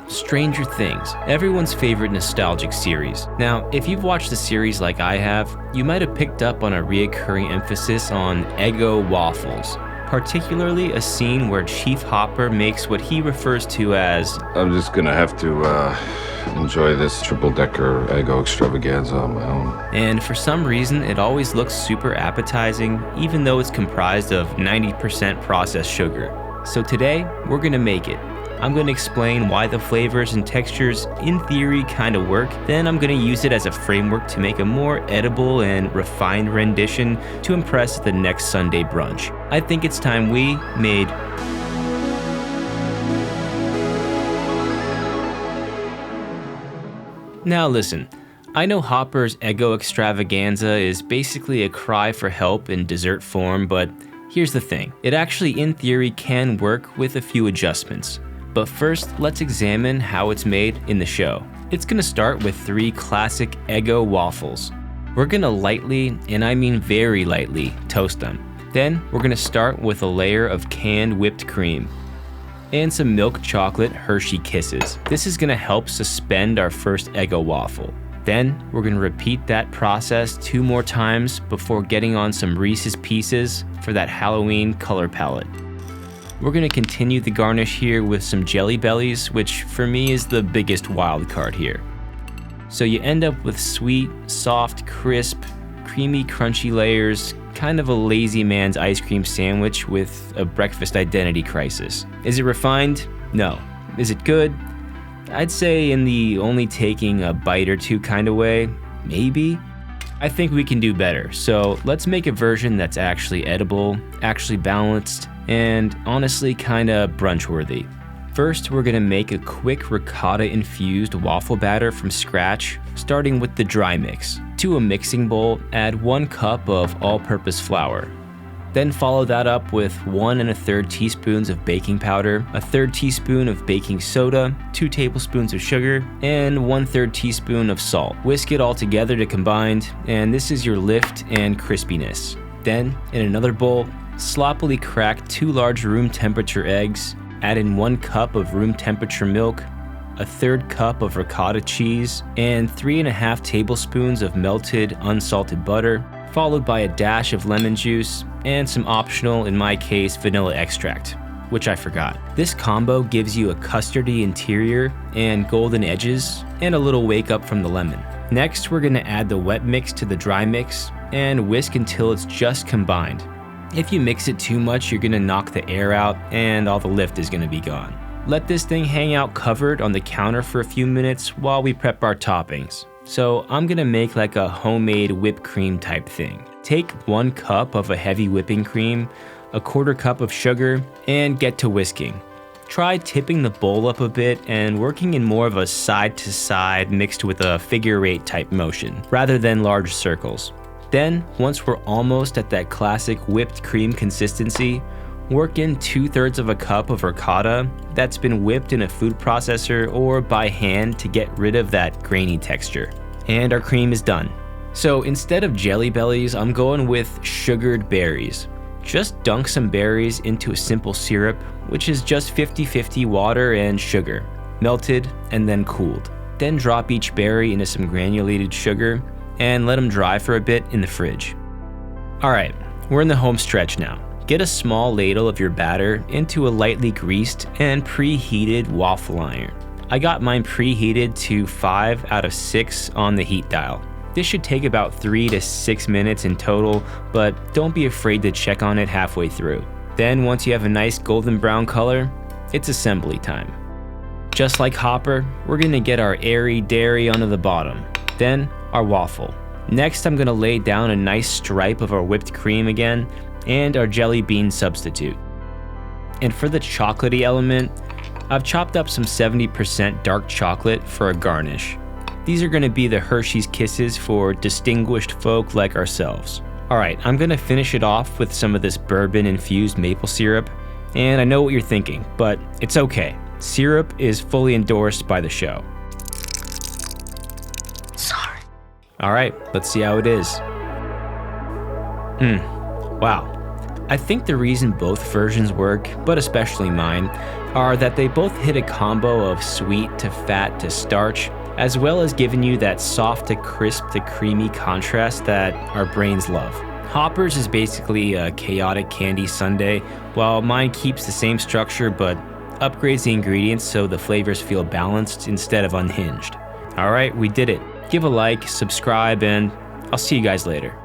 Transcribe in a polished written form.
Stranger Things, everyone's favorite nostalgic series. Now, if you've watched the series like I have, you might have picked up on a reoccurring emphasis on Eggo waffles, particularly a scene where Chief Hopper makes what he refers to as, I'm just gonna have to enjoy this Triple Decker Eggo Extravaganza on my own. And for some reason, it always looks super appetizing, even though it's comprised of 90% processed sugar. So today, we're gonna make it. I'm going to explain why the flavors and textures in theory kind of work, then I'm going to use it as a framework to make a more edible and refined rendition to impress the next Sunday brunch. I think it's time we made Now listen, I know Hopper's Eggo Extravaganza is basically a cry for help in dessert form, but here's the thing. It actually in theory can work with a few adjustments. But first, let's examine how it's made in the show. It's gonna start with 3 classic Eggo waffles. We're gonna lightly, and I mean very lightly, toast them. Then we're gonna start with a layer of canned whipped cream and some milk chocolate Hershey Kisses. This is gonna help suspend our first Eggo waffle. Then we're gonna repeat that process 2 more times before getting on some Reese's Pieces for that Halloween color palette. We're gonna continue the garnish here with some Jelly Bellies, which for me is the biggest wild card here. So you end up with sweet, soft, crisp, creamy, crunchy layers, kind of a lazy man's ice cream sandwich with a breakfast identity crisis. Is it refined? No. Is it good? I'd say in the only taking a bite or 2 kind of way, maybe. I think we can do better, so let's make a version that's actually edible, actually balanced, and honestly kinda brunch-worthy. First, we're gonna make a quick ricotta-infused waffle batter from scratch, starting with the dry mix. To a mixing bowl, add 1 cup of all-purpose flour. Then follow that up with 1 1/3 teaspoons of baking powder, 1/3 teaspoon of baking soda, 2 tablespoons of sugar, and 1/3 teaspoon of salt. Whisk it all together to combine, and this is your lift and crispiness. Then, in another bowl, sloppily crack 2 large room temperature eggs, add in 1 cup of room temperature milk, 1/3 cup of ricotta cheese, and 3.5 tablespoons of melted unsalted butter, followed by a dash of lemon juice and some optional, in my case, vanilla extract, which I forgot. This combo gives you a custardy interior and golden edges and a little wake up from the lemon. Next, we're gonna add the wet mix to the dry mix and whisk until it's just combined. If you mix it too much, you're gonna knock the air out and all the lift is gonna be gone. Let this thing hang out covered on the counter for a few minutes while we prep our toppings. So I'm gonna make like a homemade whipped cream type thing. Take 1 cup of a heavy whipping cream, 1/4 cup of sugar, and get to whisking. Try tipping the bowl up a bit and working in more of a side to side mixed with a figure 8 type motion, rather than large circles. Then, once we're almost at that classic whipped cream consistency, work in 2/3 of a cup of ricotta that's been whipped in a food processor or by hand to get rid of that grainy texture. And our cream is done. So instead of Jelly Bellies, I'm going with sugared berries. Just dunk some berries into a simple syrup, which is just 50-50 water and sugar, melted and then cooled. Then drop each berry into some granulated sugar and let them dry for a bit in the fridge. Alright, we're in the home stretch now. Get a small ladle of your batter into a lightly greased and preheated waffle iron. I got mine preheated to 5 out of 6 on the heat dial. This should take about 3 to 6 minutes in total, but don't be afraid to check on it halfway through. Then once you have a nice golden brown color, it's assembly time. Just like Hopper, we're gonna get our airy dairy onto the bottom, then our waffle. Next, I'm gonna lay down a nice stripe of our whipped cream again, and our jelly bean substitute. And for the chocolatey element, I've chopped up some 70% dark chocolate for a garnish. These are gonna be the Hershey's Kisses for distinguished folk like ourselves. Alright, I'm gonna finish it off with some of this bourbon-infused maple syrup, and I know what you're thinking, but it's okay. Syrup is fully endorsed by the show. Sorry. Alright, let's see how it is. Wow. I think the reason both versions work, but especially mine, are that they both hit a combo of sweet to fat to starch, as well as giving you that soft to crisp to creamy contrast that our brains love. Hoppers is basically a chaotic candy sundae, while mine keeps the same structure but upgrades the ingredients so the flavors feel balanced instead of unhinged. Alright, we did it. Give a like, subscribe, and I'll see you guys later.